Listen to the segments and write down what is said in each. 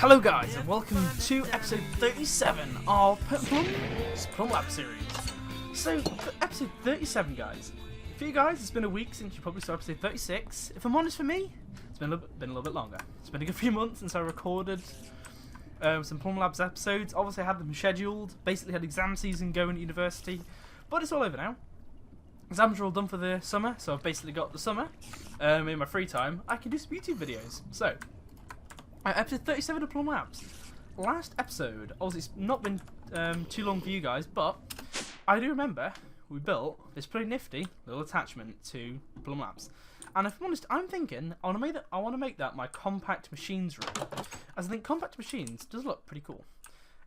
Hello guys, and welcome to episode 37 of Plum Lab series. So, for episode 37 guys, for you guys it's been a week since you probably saw episode 36. If I'm honest, for me, it's been a little bit longer. It's been a good few months since I recorded some Plum Labs episodes. Obviously I had them scheduled, basically had exam season going at university, but it's all over now. Exams are all done for the summer, so I've basically got the summer. In my free time, I can do some YouTube videos. So, episode 37 of Plum Labs. Last episode, obviously it's not been too long for you guys, but I do remember we built this pretty nifty little attachment to Plum Labs. And if I'm honest, I'm thinking I want to make that my compact machines room, as I think compact machines does look pretty cool.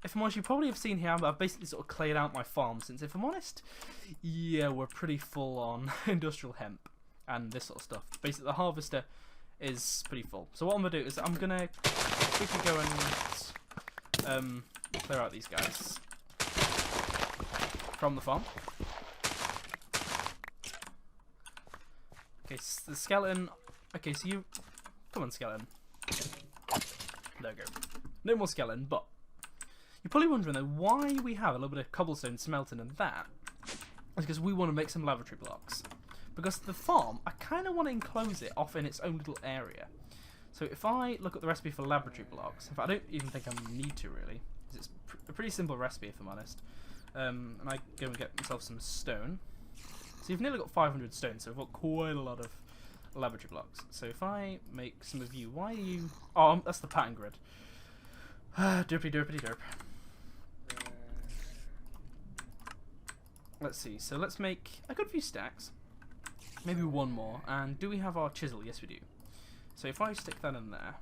If I'm honest, you probably have seen here, I've basically sort of cleared out my farm, since if I'm honest, yeah, we're pretty full on industrial hemp and this sort of stuff. Basically, the harvester is pretty full. So what I'm going to do is I'm going to quickly go and clear out these guys from the farm. Okay, so the skeleton. Okay, so you... Come on, skeleton. There we go. No more skeleton, but... You're probably wondering though why we have a little bit of cobblestone smelting and that is because we want to make some lavatory blocks. Because the farm, I kind of want to enclose it off in its own little area. So if I look at the recipe for laboratory blocks, in fact I don't even think I need to really, because it's a pretty simple recipe if I'm honest. And I go and get myself some stone. So you've nearly got 500 stone, so I've got quite a lot of laboratory blocks. So if I make some of you, why are you... Oh, that's the pattern grid. Derpy derpy derp. Let's see, so let's make a good few stacks. Maybe one more. And do we have our chisel? Yes, we do. So if I stick that in there,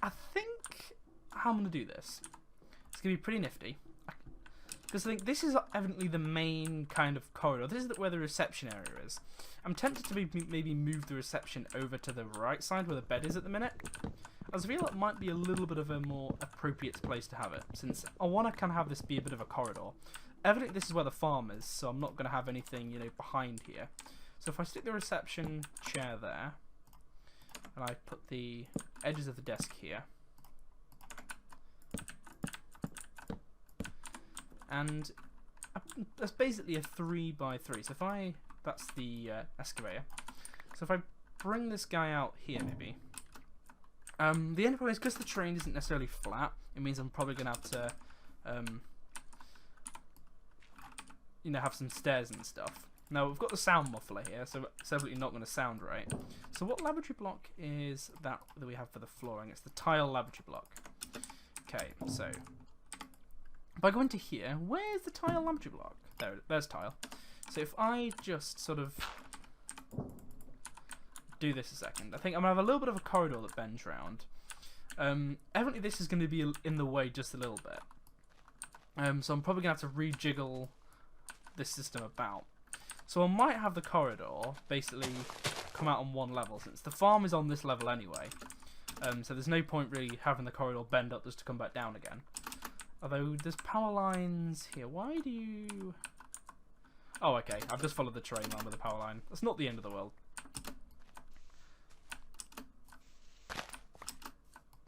I think how I'm going to do this, it's going to be pretty nifty. Because I think this is evidently the main kind of corridor. This is where the reception area is. I'm tempted to maybe move the reception over to the right side where the bed is at the minute. As I feel it might be a little bit of a more appropriate place to have it, since I want to kind of have this be a bit of a corridor. Evidently this is where the farm is, so I'm not going to have anything, you know, behind here. So if I stick the reception chair there, and I put the edges of the desk here, and that's basically a 3x3. So if I, that's the excavator. So if I bring this guy out here, maybe. The only problem is because the terrain isn't necessarily flat, it means I'm probably going to have to, you know, have some stairs and stuff. Now we've got the sound muffler here, so it's definitely not going to sound right. So what laboratory block is that we have for the flooring? It's the tile laboratory block. Okay, so if I go into here, where's the tile laboratory block? There's tile. So if I just sort of do this a second, I think I'm going to have a little bit of a corridor that bends round. Evidently this is going to be in the way just a little bit. So I'm probably going to have to rejiggle this system about. So I might have the corridor basically come out on one level, since the farm is on this level anyway. So there's no point really having the corridor bend up just to come back down again. Although there's power lines here. Why do you... Oh, okay. I've just followed the terrain line with the power line. That's not the end of the world.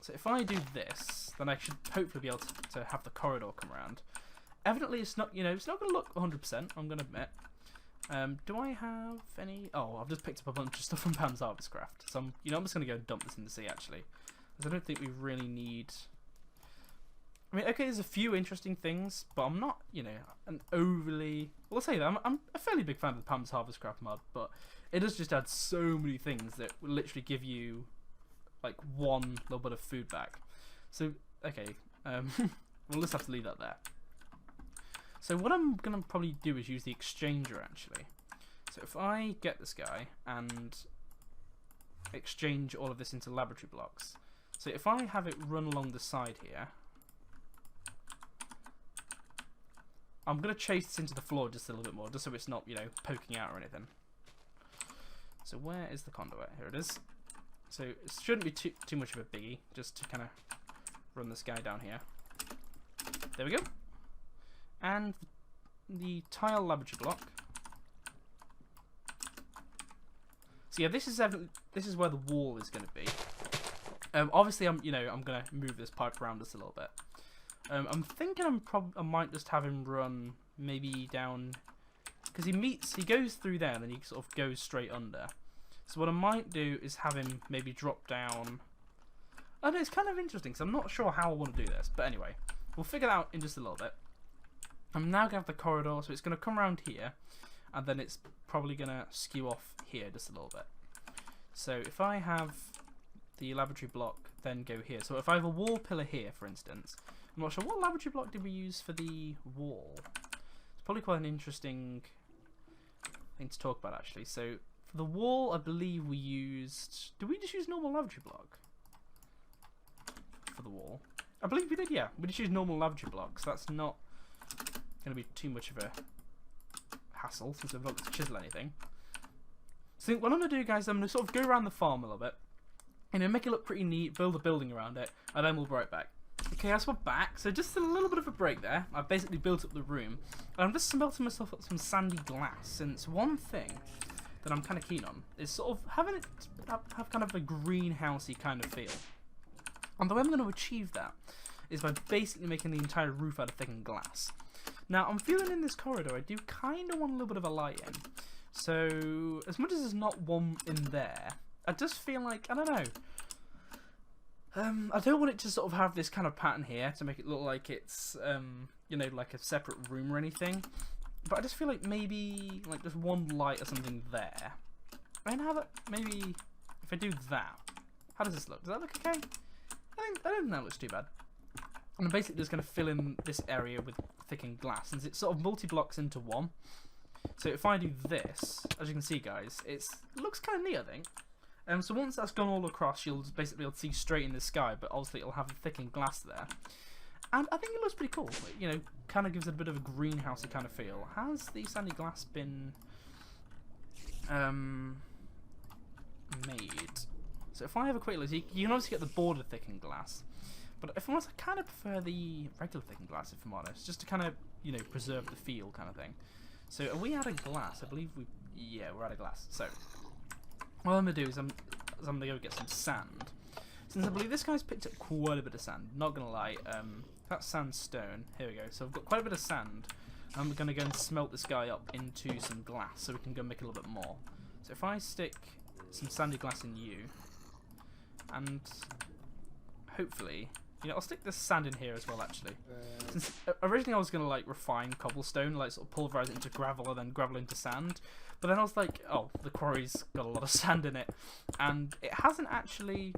So if I do this, then I should hopefully be able to have the corridor come around. Evidently, it's not, you know, it's not going to look 100%, I'm going to admit. Do I have any... Oh, I've just picked up a bunch of stuff from Pam's Harvest Craft. So, I'm just going to go and dump this in the sea, actually. Because I don't think we really need... I mean, okay, there's a few interesting things, but I'm not, you know, an overly... Well, I'll say that, I'm a fairly big fan of the Pam's Harvest Craft mod, but it does just add so many things that will literally give you, like, one little bit of food back. So, okay, we'll just have to leave that there. So what I'm going to probably do is use the exchanger, actually. So if I get this guy and exchange all of this into laboratory blocks. So if I have it run along the side here, I'm going to chase this into the floor just a little bit more, just so it's not, you know, poking out or anything. So where is the conduit? Here it is. So it shouldn't be too much of a biggie, just to kind of run this guy down here. There we go. And the tile laboratory block. So yeah, this is where the wall is going to be. Obviously, I'm gonna move this pipe around just a little bit. I'm thinking I might just have him run maybe down, because he goes through there and then he sort of goes straight under. So what I might do is have him maybe drop down. I know it's kind of interesting because I'm not sure how I want to do this, but anyway, we'll figure it out in just a little bit. I'm now gonna have the corridor, so it's gonna come around here, and then it's probably gonna skew off here just a little bit. So if I have the laboratory block then go here, so if I have a wall pillar here, for instance, I'm not sure what laboratory block did we use for the wall. It's probably quite an interesting thing to talk about, actually. So for the wall, I believe we used... Did we just use normal laboratory block for the wall? I believe we did, yeah. We just used normal laboratory blocks. That's not going to be too much of a hassle since we've not got to chisel anything. So what I'm going to do, guys, I'm going to sort of go around the farm a little bit, make it look pretty neat, build a building around it, and then we'll be right back. Okay, as we're back, so just a little bit of a break there. I've basically built up the room, and I'm just smelting myself up some sandy glass, since one thing that I'm kind of keen on is sort of having it have kind of a greenhousey kind of feel. And the way I'm going to achieve that is by basically making the entire roof out of thickened glass. Now, I'm feeling in this corridor, I do kind of want a little bit of a light in. So, as much as there's not one in there, I just feel like, I don't know, I don't want it to sort of have this kind of pattern here to make it look like it's, like a separate room or anything. But I just feel like maybe, like, just one light or something there. I mean, maybe, if I do that, how does this look? Does that look okay? I don't think that looks too bad. And I'm basically just going to fill in this area with thickened glass, since it sort of multi-blocks into one. So if I do this, as you can see, guys, it looks kind of neat, I think. So once that's gone all across, you'll just basically be able to see straight in the sky, but obviously it'll have the thickened glass there. And I think it looks pretty cool. Kind of gives it a bit of a greenhousey kind of feel. Has the sandy glass been made? So if I have a quick look, you can obviously get the border thickened glass. But if I'm honest, I kind of prefer the regular thickened glass, if I'm honest, just to kind of, preserve the feel kind of thing. So are we out of glass? I believe we're out of glass. So what I'm going to do is I'm going to go get some sand. Since I believe this guy's picked up quite a bit of sand, not going to lie, that's sandstone. Here we go. So I've got quite a bit of sand. I'm going to go and smelt this guy up into some glass so we can go make a little bit more. So if I stick some sandy glass in you, and hopefully... I'll stick this sand in here as well, actually. Since originally I was going to, like, refine cobblestone, like, sort of pulverize it into gravel and then gravel into sand. But then I was like, oh, the quarry's got a lot of sand in it. And it hasn't actually,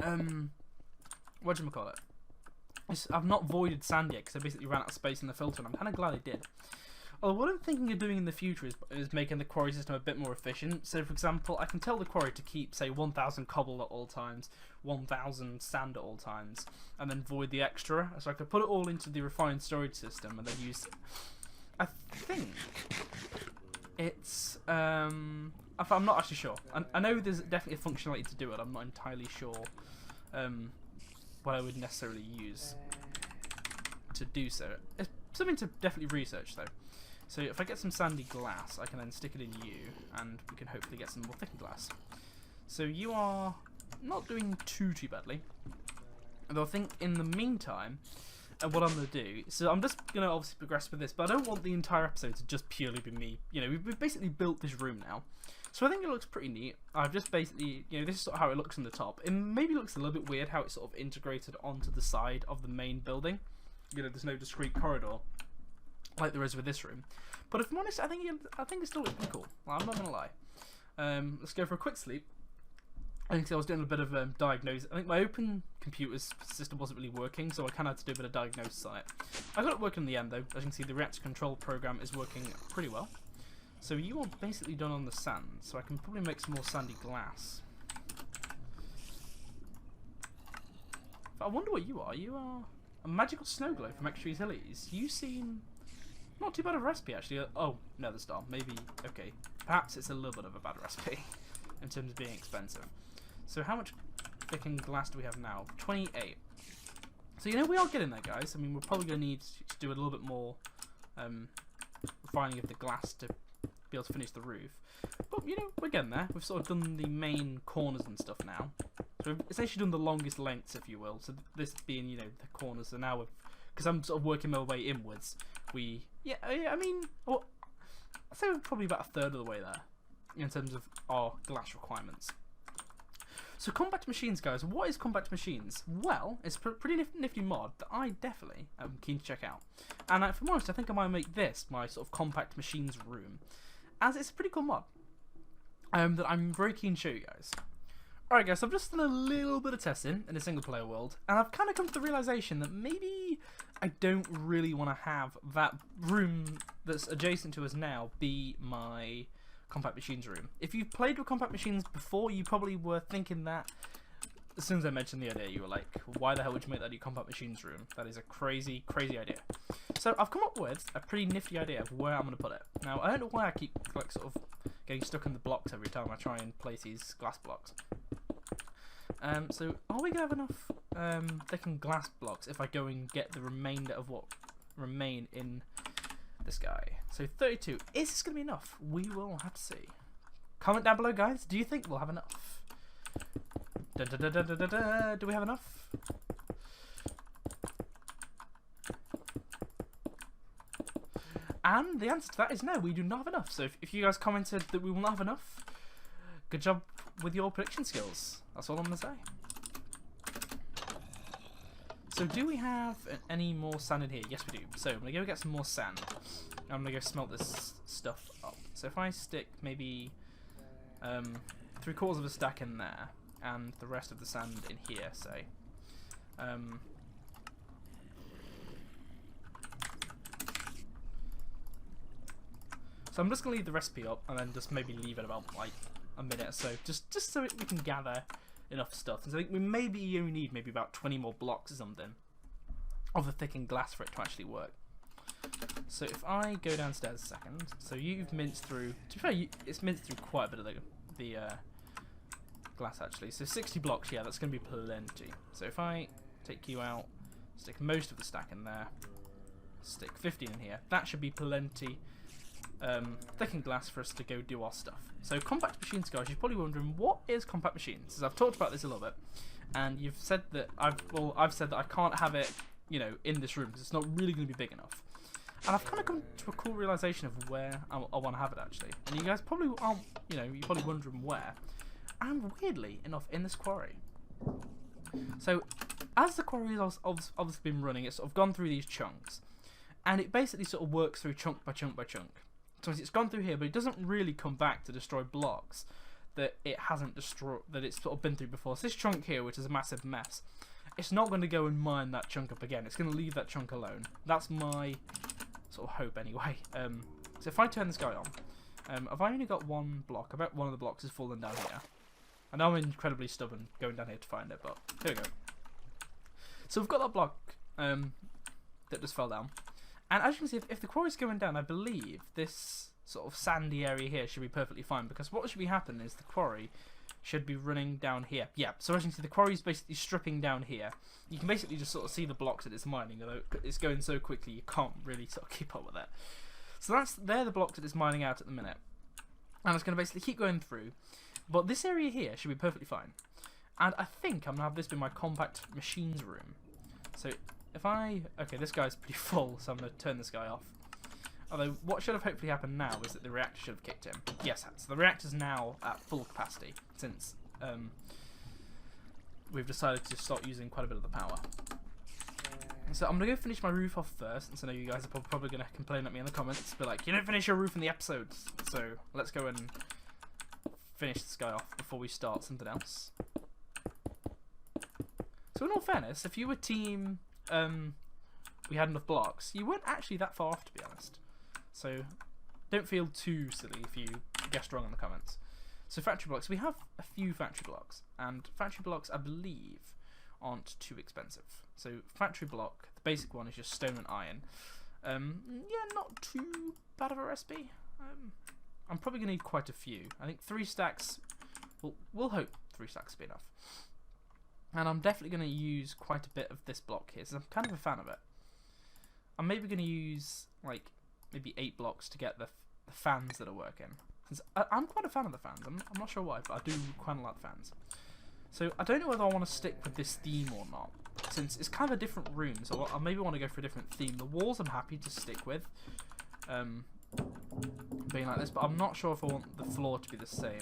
whatchamacallit? I've not voided sand yet, because I basically ran out of space in the filter, and I'm kind of glad I did. Although what I'm thinking of doing in the future is making the quarry system a bit more efficient. So, for example, I can tell the quarry to keep, say, 1,000 cobble at all times, 1,000 sand at all times, and then void the extra. So I could put it all into the refined storage system and then use... I think it's... I'm not actually sure. I know there's definitely a functionality to do it. I'm not entirely sure what I would necessarily use to do so. It's something to definitely research, though. So if I get some sandy glass, I can then stick it in you, and we can hopefully get some more thickened glass. So you are not doing too badly. Although I think in the meantime, what I'm going to do, so I'm just going to obviously progress with this, but I don't want the entire episode to just purely be me. We've basically built this room now. So I think it looks pretty neat. I've just basically, this is sort of how it looks on the top. It maybe looks a little bit weird how it's sort of integrated onto the side of the main building. There's no discrete corridor like there is with this room. But if I'm honest, I think it still looks pretty cool. Well, I'm not going to lie. Let's go for a quick sleep. I think I was doing a bit of diagnosis. I think my open computer's system wasn't really working, so I kind of had to do a bit of diagnosis on it. I got it working in the end, though. As you can see, the reactor control program is working pretty well. So you are basically done on the sand, so I can probably make some more sandy glass. But I wonder what you are. You are a magical snow globe from Extreme's Hillies. You seem not too bad of a recipe, actually. Oh, Nether Star. Maybe, okay. Perhaps it's a little bit of a bad recipe in terms of being expensive. So how much thickened glass do we have now? 28. So, we are getting there, guys. I mean, we're probably going to need to do a little bit more refining of the glass to be able to finish the roof. But, we're getting there. We've sort of done the main corners and stuff now. So So we've essentially done the longest lengths, if you will. So this being, you know, the corners. So now, because I'm sort of working my way inwards, I mean, well, I'd say we're probably about a third of the way there in terms of our glass requirements. So Combat to Machines, guys. What is Combat to Machines? Well, it's a pretty nifty mod that I definitely am keen to check out. And if I'm honest, I think I might make this my sort of Compact Machines room, as it's a pretty cool mod that I'm very keen to show you guys. Alright guys, so I've just done a little bit of testing in a single player world, and I've kind of come to the realisation that maybe I don't really want to have that room that's adjacent to us now be my Compact Machines room. If you've played with Compact Machines before, you probably were thinking that as soon as I mentioned the idea, you were like, why the hell would you make that your Compact Machines room? That is a crazy, crazy idea. So I've come up with a pretty nifty idea of where I'm going to put it. Now, I don't know why I keep like sort of getting stuck in the blocks every time I try and place these glass blocks. So are we going to have enough thickened glass blocks if I go and get the remainder of what remain in this guy? So 32. Is this going to be enough? We will have to see. Comment down below, guys. Do you think we'll have enough? Do we have enough? And the answer to that is no, we do not have enough. So if you guys commented that we will not have enough, good job with your prediction skills. That's all I'm going to say. So do we have any more sand in here? Yes, we do. So I'm going to go get some more sand. I'm going to go smelt this stuff up. So if I stick maybe 3/4 of a stack in there, and the rest of the sand in here, say. So I'm just going to leave the recipe up, and then just maybe leave it about like a minute or so, just so we can gather enough stuff. And so I think we maybe only need maybe about 20 more blocks or something of the thickened glass for it to actually work. So if I go downstairs a second, so you've minced through, to be fair, it's minced through quite a bit of the glass actually. So 60 blocks, yeah, that's going to be plenty. So if I take you out, stick most of the stack in there, stick 15 in here, that should be plenty thickened glass for us to go do our stuff. So Compact Machines, guys, you're probably wondering, what is Compact Machines? Because I've talked about this a little bit, and you've said that I've said that I can't have it, you know, in this room because it's not really going to be big enough. And I've kind of come to a cool realization of where I want to have it actually. And you guys probably aren't, you know, you're probably wondering where. And weirdly enough, in this quarry. So as the quarry has obviously been running, it's sort of gone through these chunks, and it basically sort of works through chunk by chunk by chunk. So it's gone through here, but it doesn't really come back to destroy blocks that it hasn't destroyed, that it's sort of been through before. So this chunk here, which is a massive mess, it's not going to go and mine that chunk up again. It's going to leave that chunk alone. That's my sort of hope anyway. So if I turn this guy on, I've only got one block. I bet one of the blocks has fallen down here. I know I'm incredibly stubborn going down here to find it, but here we go. So we've got that block that just fell down. And as you can see, if the quarry's going down, I believe this sort of sandy area here should be perfectly fine, because what should be happening is the quarry should be running down here. Yeah, so as you can see, the quarry's basically stripping down here. You can basically just sort of see the blocks that it's mining, although it's going so quickly you can't really sort of keep up with it. So they're the blocks that it's mining out at the minute. And it's going to basically keep going through. But this area here should be perfectly fine. And I think I'm going to have this be my Compact Machines room. So if okay, this guy's pretty full, so I'm going to turn this guy off. Although what should have hopefully happened now is that the reactor should have kicked in. Yes, so the reactor's now at full capacity since we've decided to start using quite a bit of the power. So I'm going to go finish my roof off first, and so I know you guys are probably going to complain at me in the comments, be like, you don't finish your roof in the episodes. So let's go and finish this guy off before we start something else. So in all fairness, if you were team we had enough blocks, you weren't actually that far off, to be honest. So don't feel too silly if you guessed wrong in the comments. So factory blocks, we have a few factory blocks, and factory blocks I believe aren't too expensive. So factory block, the basic one is just stone and iron. Yeah, not too bad of a recipe. I'm probably going to need quite a few. I think 3 stacks, we'll hope 3 stacks will be enough. And I'm definitely going to use quite a bit of this block here, so I'm kind of a fan of it. I'm maybe going to use like maybe 8 blocks to get the fans that are working. Since I'm quite a fan of the fans. I'm not sure why, but I do quite like the fans. So I don't know whether I want to stick with this theme or not, since it's kind of a different room, so I maybe want to go for a different theme. The walls I'm happy to stick with, being like this, but I'm not sure if I want the floor to be the same.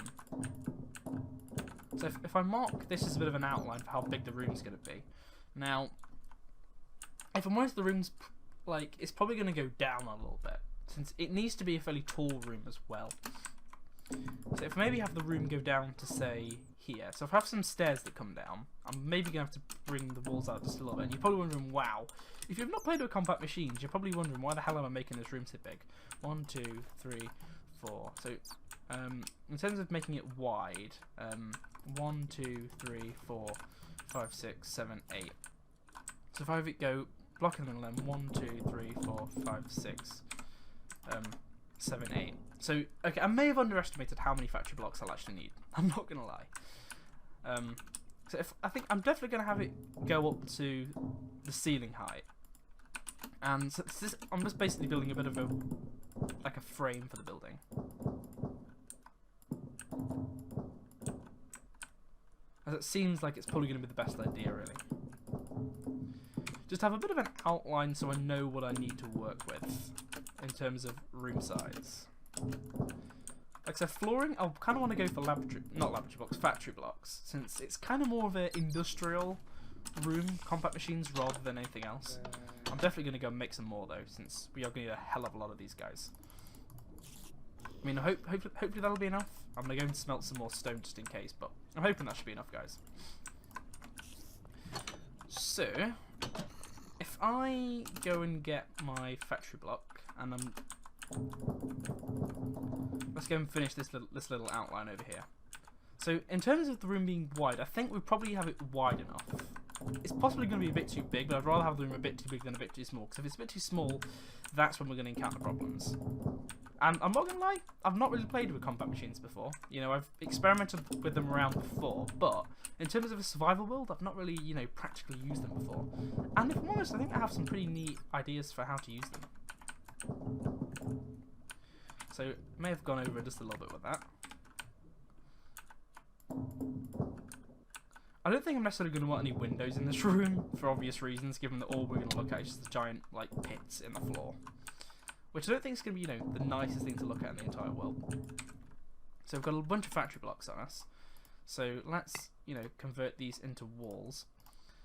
So if I mark this as a bit of an outline for how big the room's going to be. Now, if I'm honest, the room's, like, it's probably going to go down a little bit, since it needs to be a fairly tall room as well. So if I maybe have the room go down to, say, here. So if I have some stairs that come down, I'm maybe going to have to bring the walls out just a little bit. And you're probably wondering, wow, if you've not played with Compact Machines, you're probably wondering, why the hell am I making this room so big? 1, 2, 3, 4. So in terms of making it wide, 1, 2, 3, 4, 5, 6, 7, 8. So if I go block in the middle then, 1, 2, 3, 4, 5, 6, 7, 8. So, okay, I may have underestimated how many factory blocks I'll actually need. I'm not going to lie. So I think I'm definitely going to have it go up to the ceiling height. And so I'm just basically building a bit of a frame for the building. As it seems like it's probably going to be the best idea, really. Just have a bit of an outline so I know what I need to work with in terms of room size. Like I said, flooring, I'll kind of want to go for factory blocks, since it's kind of more of an industrial room, Compact Machines, rather than anything else. I'm definitely going to go make some more, though, since we are going to need a hell of a lot of these guys. I mean, hopefully that'll be enough. I'm going to go and smelt some more stone just in case, but I'm hoping that should be enough, guys. So, if I go and get my factory block, and let's go and finish this little outline over here. So, in terms of the room being wide, I think we probably have it wide enough. It's possibly going to be a bit too big, but I'd rather have the room a bit too big than a bit too small, because if it's a bit too small, that's when we're going to encounter problems. And I'm not going to lie, I've not really played with Compact Machines before. You know, I've experimented with them around before, but in terms of a survival build, I've not really, you know, practically used them before. And if I'm honest, I think I have some pretty neat ideas for how to use them. So, I may have gone over just a little bit with that. I don't think I'm necessarily going to want any windows in this room, for obvious reasons, given that all we're going to look at is just the giant, like, pits in the floor. Which I don't think is going to be, you know, the nicest thing to look at in the entire world. So we've got a bunch of factory blocks on us. So let's, you know, convert these into walls.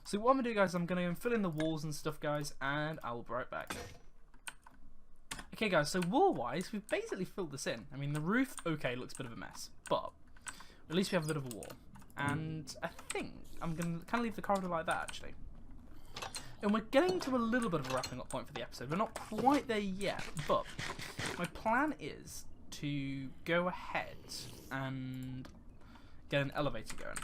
So what I'm going to do, guys, I'm going to fill in the walls and stuff, guys, and I will be right back. Okay, guys, so wall-wise, we've basically filled this in. I mean, the roof, okay, looks a bit of a mess, but at least we have a bit of a wall. And I think I'm going to kind of leave the corridor like that, actually. And we're getting to a little bit of a wrapping up point for the episode. We're not quite there yet, but my plan is to go ahead and get an elevator going.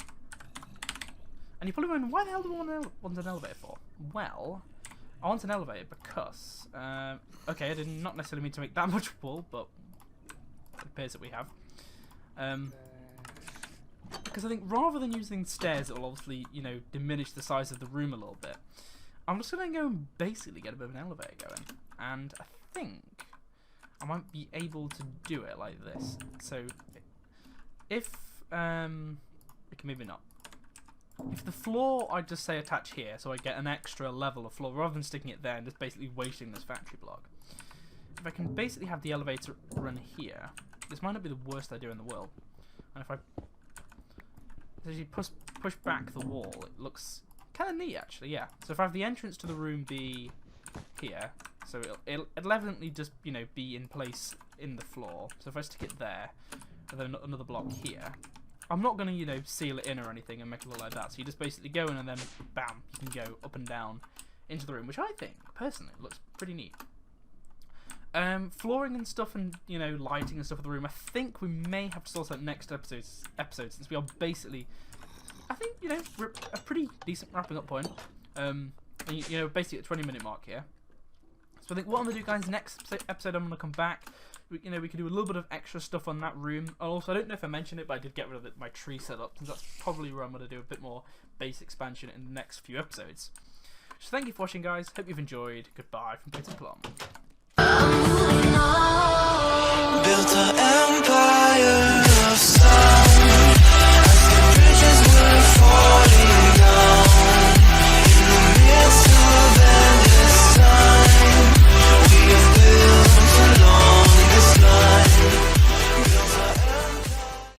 And you're probably wondering, why the hell do I want an elevator for? Well, I want an elevator because, okay, I did not necessarily mean to make that much wall, but it appears that we have. Because I think rather than using stairs, it will obviously, you know, diminish the size of the room a little bit. I'm just going to go and basically get a bit of an elevator going. And I think I might be able to do it like this. So, if, maybe not. If the floor, I just say attach here, so I get an extra level of floor, rather than sticking it there and just basically wasting this factory block. If I can basically have the elevator run here, this might not be the worst idea in the world. And if I actually push back the wall, it looks kind of neat, actually, yeah. So if I have the entrance to the room be here, so it'll evidently just, you know, be in place in the floor. So if I stick it there, and then another block here, I'm not going to, you know, seal it in or anything and make it look like that. So you just basically go in and then, bam, you can go up and down into the room, which I think, personally, looks pretty neat. Flooring and stuff and, you know, lighting and stuff of the room, I think we may have to sort out next episode since we are basically, I think, you know, we're a pretty decent wrapping up point. And, you know, basically at 20-minute mark here. So I think what I'm going to do, guys, next episode I'm going to come back. You know, we can do a little bit of extra stuff on that room. Also, I don't know if I mentioned it, but I did get rid of my tree setup, since that's probably where I'm going to do a bit more base expansion in the next few episodes. So thank you for watching, guys. Hope you've enjoyed. Goodbye from Plum. Built a